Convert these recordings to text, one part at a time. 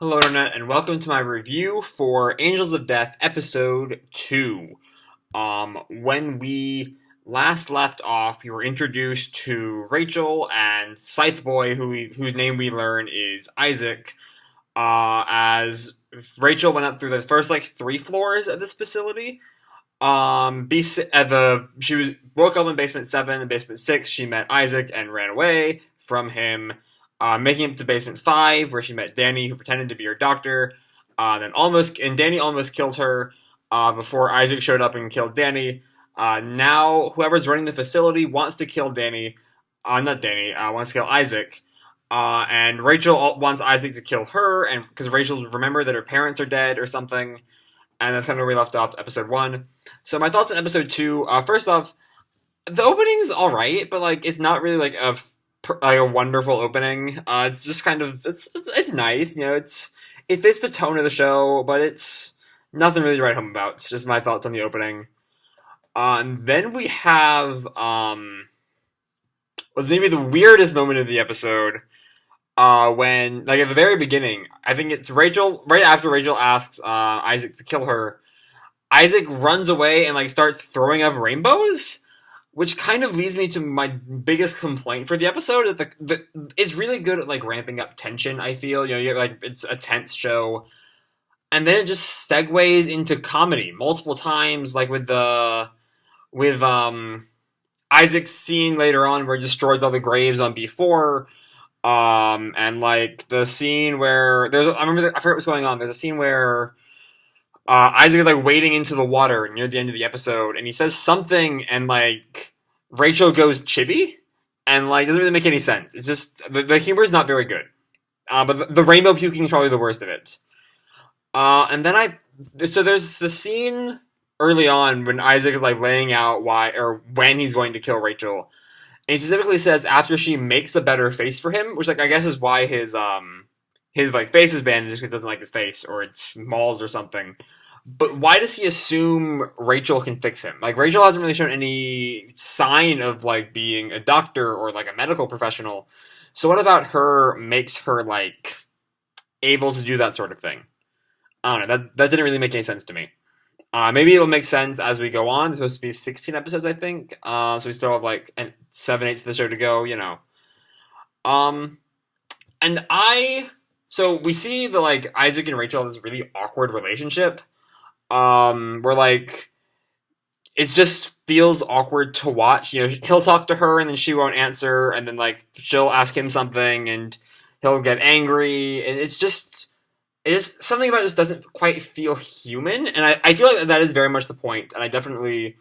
Hello, Internet, and welcome to my review for Angels of Death, Episode 2. When we last left off, we were introduced to Rachel and Scythe Boy, whose name we learn is Isaac, as Rachel went up through the first, three floors of this facility. She woke up in basement 7. In basement 6, she met Isaac and ran away from him, making it to basement 5, where she met Danny, who pretended to be her doctor. Danny almost killed her before Isaac showed up and killed Danny. Now, whoever's running the facility wants to kill Danny. Not Danny. Wants to kill Isaac. And Rachel wants Isaac to kill her, and because Rachel remembered that her parents are dead or something. And that's kind of where we left off episode 1. So my thoughts on episode 2. First off, the opening's alright, but it's not really a wonderful opening. It's just kind of it's nice, it fits the tone of the show, but it's nothing really to write home about. It's just my thoughts on the opening. And then we have was maybe the weirdest moment of the episode. When at the very beginning, I think it's Rachel, right after Rachel asks Isaac to kill her, Isaac runs away and starts throwing up rainbows, which kind of leads me to my biggest complaint for the episode. That it's really good at ramping up tension. I feel it's a tense show, and then it just segues into comedy multiple times, with Isaac's scene later on where he destroys all the graves on B4. And the scene where I forget what's going on. There's a scene where Isaac is wading into the water near the end of the episode, and he says something, and Rachel goes chibi, and it doesn't really make any sense. It's just the humor is not very good. But the rainbow puking is probably the worst of it. And then there's the scene early on when Isaac is laying out when he's going to kill Rachel. And he specifically says after she makes a better face for him, which I guess is why his face is bandaged, just because he doesn't like his face, or it's mauled or something. But why does he assume Rachel can fix him? Rachel hasn't really shown any sign of being a doctor or a medical professional. So what about her makes her able to do that sort of thing? I don't know. That didn't really make any sense to me. Maybe it'll make sense as we go on. It's supposed to be 16 episodes, I think. So we still have 7/8 of the show to go, So we see the Isaac and Rachel have this really awkward relationship. Where it just feels awkward to watch. He'll talk to her and then she won't answer, and then she'll ask him something and he'll get angry, and it's something about it just doesn't quite feel human, and I feel like that is very much the point, and I definitely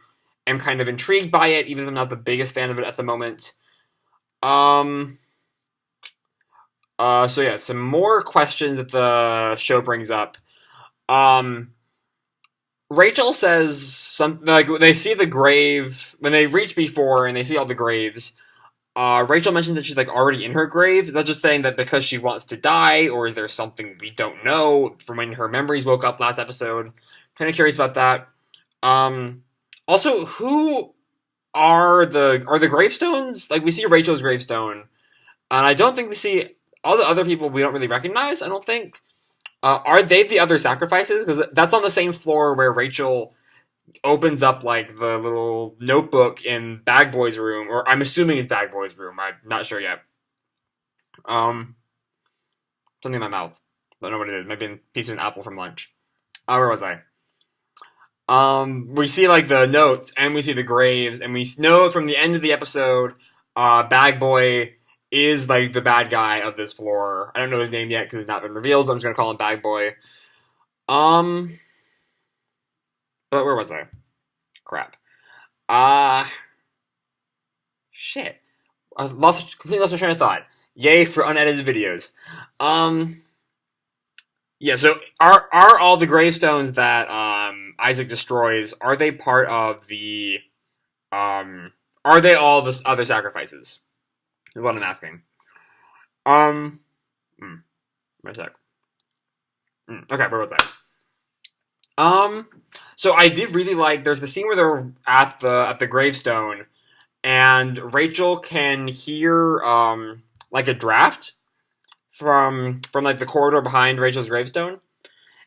am kind of intrigued by it, even if I'm not the biggest fan of it at the moment. So yeah, some more questions that the show brings up. Rachel says something they see the grave when they reach B4 and they see all the graves. Rachel mentions that she's already in her grave. Is that just saying that because she wants to die, or is there something we don't know from when her memories woke up last episode? Kind of curious about that. Also, who are the gravestones? We see Rachel's gravestone, and I don't think we see all the other people we don't really recognize. I don't think. Are they the other sacrifices? Because that's on the same floor where Rachel opens up the little notebook in Bag Boy's room, or I'm assuming it's Bag Boy's room. I'm not sure yet. Something in my mouth. I don't know what it is. Maybe a piece of an apple from lunch. Where was I? We see the notes and we see the graves, and we know from the end of the episode, Bag Boy is the bad guy of this floor. I don't know his name yet because it's not been revealed, so I'm just gonna call him Bag Boy. But where was I? Crap. Shit. Completely lost my train of thought. Yay for unedited videos. Yeah, so are all the gravestones that Isaac destroys, are they part of the are they all the other sacrifices? Is what I'm asking. Wait a sec. Okay, where was that? So I did really there's the scene where they're at the gravestone, and Rachel can hear a draft from like the corridor behind Rachel's gravestone,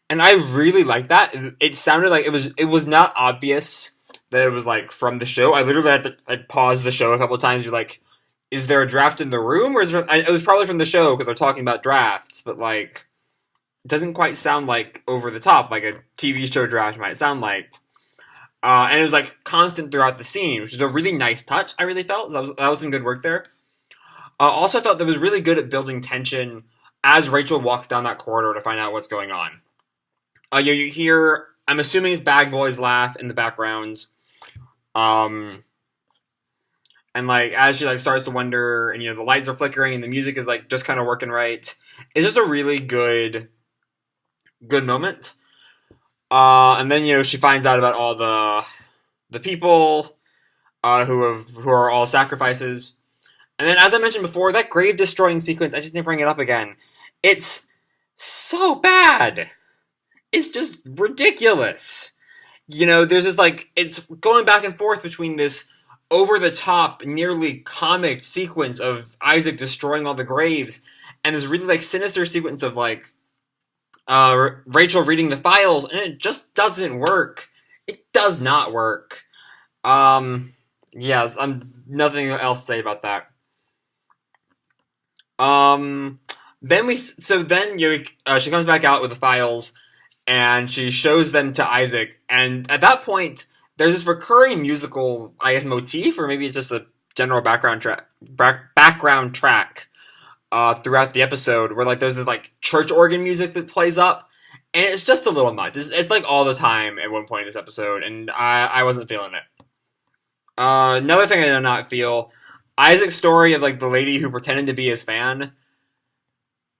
and I really liked that. It sounded like it was not obvious that it was like from the show. I literally had to like pause the show a couple of times and be like, "Is there a draft in the room?" Or it was probably from the show because they're talking about drafts, but like it doesn't quite sound like over the top like a TV show draft might sound like. And it was like constant throughout the scene, which is a really nice touch. I really felt that was some good work there. Also, I felt that was really good at building tension as Rachel walks down that corridor to find out what's going on. You hear, I'm assuming it's Bag Boys laugh in the background, and like as she like starts to wonder, and the lights are flickering, and the music is like just kind of working right. It's just a really good moment. And then she finds out about all the people who are all sacrifices. And then, as I mentioned before, that grave destroying sequence, I just need to bring it up again. It's so bad. It's just ridiculous. There's this like, it's going back and forth between this over the top, nearly comic sequence of Isaac destroying all the graves, and this really like sinister sequence of like Rachel reading the files, and it just doesn't work. It does not work. Yes, I'm nothing else to say about that. Then she comes back out with the files, and she shows them to Isaac, and at that point, there's this recurring musical, I guess, motif, or maybe it's just a general background track throughout the episode, where like there's this like church organ music that plays up, and it's just a little much. It's like all the time at one point in this episode, and I wasn't feeling it. Another thing I did not feel, Isaac's story of like the lady who pretended to be his fan.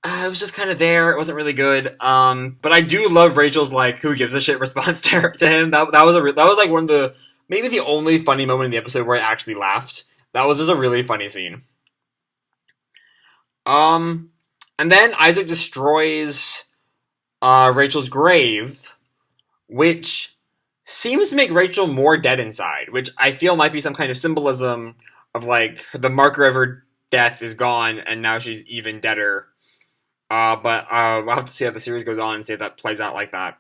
It was just kind of there. It wasn't really good. But I do love Rachel's like who gives a shit response to him. That was like one of the maybe the only funny moment in the episode where I actually laughed. That was just a really funny scene. And then Isaac destroys Rachel's grave, which seems to make Rachel more dead inside, which I feel might be some kind of symbolism of like the marker of her death is gone and now she's even deader. But we'll have to see how the series goes on and see if that plays out like that.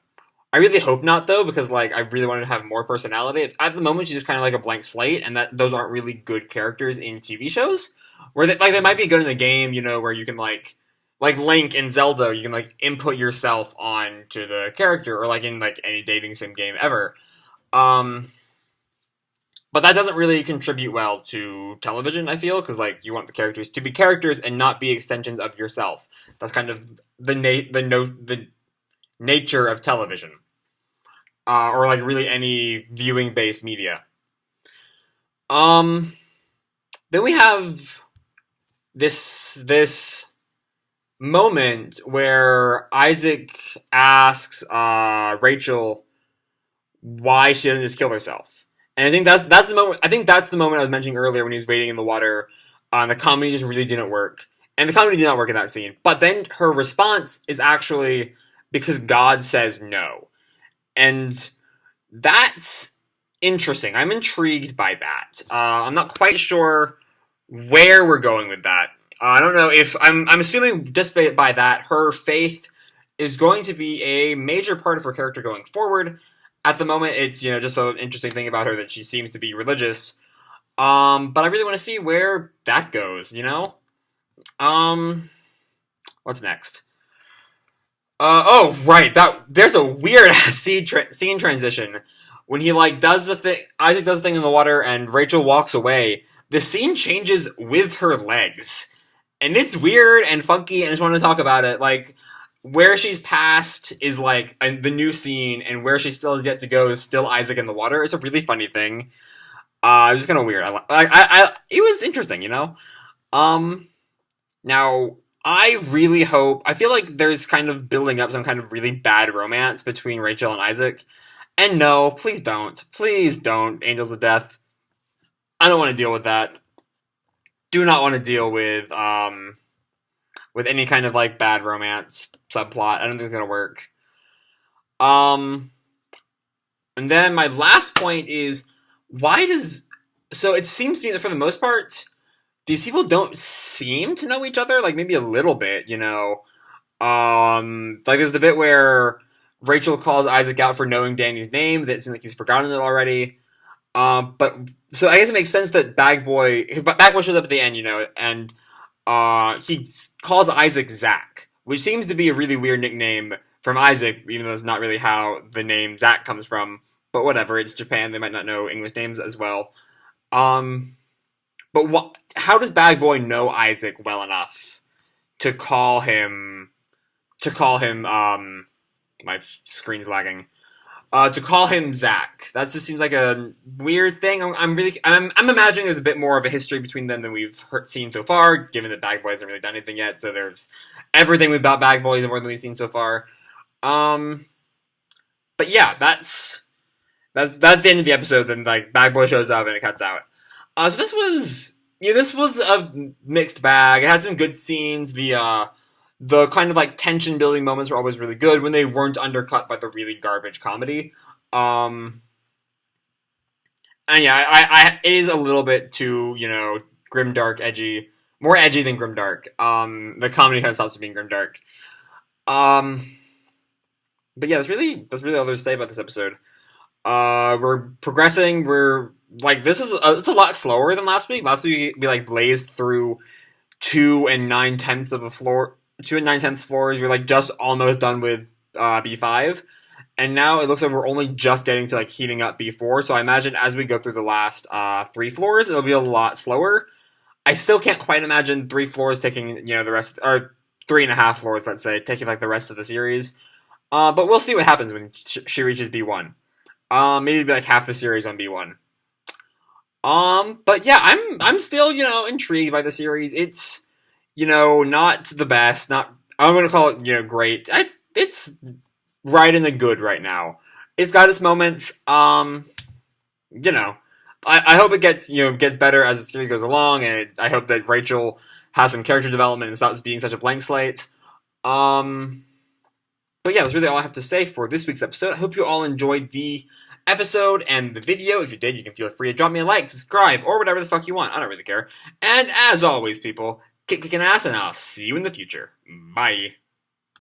I really hope not, though, because like I really wanted to have more personality. At the moment, she's just kind of like a blank slate, and that those aren't really good characters in TV shows. Where they might be good in the game, where you can like Link in Zelda, you can like input yourself onto the character, or like in like any dating sim game ever. But that doesn't really contribute well to television, I feel, because like you want the characters to be characters and not be extensions of yourself. That's kind of the nature of television, or like really any viewing based media. Then we have this moment where Isaac asks Rachel why she doesn't just kill herself. And I think that's the moment. I think that's the moment I was mentioning earlier when he was waiting in the water. The comedy just really didn't work, and the comedy did not work in that scene. But then her response is actually because God says no, and that's interesting. I'm intrigued by that. I'm not quite sure where we're going with that. I don't know if I'm assuming just by that her faith is going to be a major part of her character going forward. At the moment, it's just an interesting thing about her that she seems to be religious. But I really want to see where that goes. What's next? Oh right, there's a weird scene transition when he like does the thing. Isaac does the thing in the water, and Rachel walks away. The scene changes with her legs, and it's weird and funky. And I just want to talk about it, like. Where she's passed is like the new scene, and where she still has yet to go is still Isaac in the water. It's a really funny thing. It was just kind of weird. It was interesting, Now I really hope. I feel like there's kind of building up some kind of really bad romance between Rachel and Isaac. And no, please don't, Angels of Death. I don't want to deal with that. Do not want to deal with any kind of like bad romance subplot. I don't think it's gonna work. And then my last point is so it seems to me that for the most part, these people don't seem to know each other, like maybe a little bit, you know. Like there's the bit where Rachel calls Isaac out for knowing Danny's name. That seems like he's forgotten it already. But so I guess it makes sense that Bag Boy shows up at the end, you know, and he calls Isaac Zach, which seems to be a really weird nickname from Isaac, even though it's not really how the name Zach comes from. But whatever, it's Japan; they might not know English names as well. Um, but how does Bag Boy know Isaac well enough to call him? My screen's lagging. To call him Zach. That just seems like a weird thing. I'm imagining there's a bit more of a history between them than we've seen so far, given that Bag Boy hasn't really done anything yet, so there's everything about Bag Boy is more than we've seen so far. But yeah, that's the end of the episode, then like Bag Boy shows up and it cuts out. So this was a mixed bag. It had some good scenes, the kind of like tension building moments were always really good when they weren't undercut by the really garbage comedy. And yeah, it is a little bit too, you know, grimdark, edgy, more edgy than grimdark. The comedy kind of stops being grimdark. But yeah, that's really all there's to say about this episode. We're progressing. We're like it's a lot slower than last week. Last week we like blazed through 2 9/10 floors. We're like just almost done with B5, and now it looks like we're only just getting to like heating up B4. So I imagine as we go through the last 3 floors, it'll be a lot slower. I still can't quite imagine 3 floors taking the rest, or 3.5 floors, let's say, taking like the rest of the series. But we'll see what happens when she reaches B1. Maybe like half the series on B1. But yeah, I'm still intrigued by the series. It's not the best. Not I'm gonna call it great. It's right in the good right now. It's got its moments. I hope it gets better as the series goes along, and I hope that Rachel has some character development and stops being such a blank slate. But yeah, that's really all I have to say for this week's episode. I hope you all enjoyed the episode and the video. If you did, you can feel free to drop me a like, subscribe, or whatever the fuck you want. I don't really care. And as always, people, kick kicking ass, and I'll see you in the future. Bye.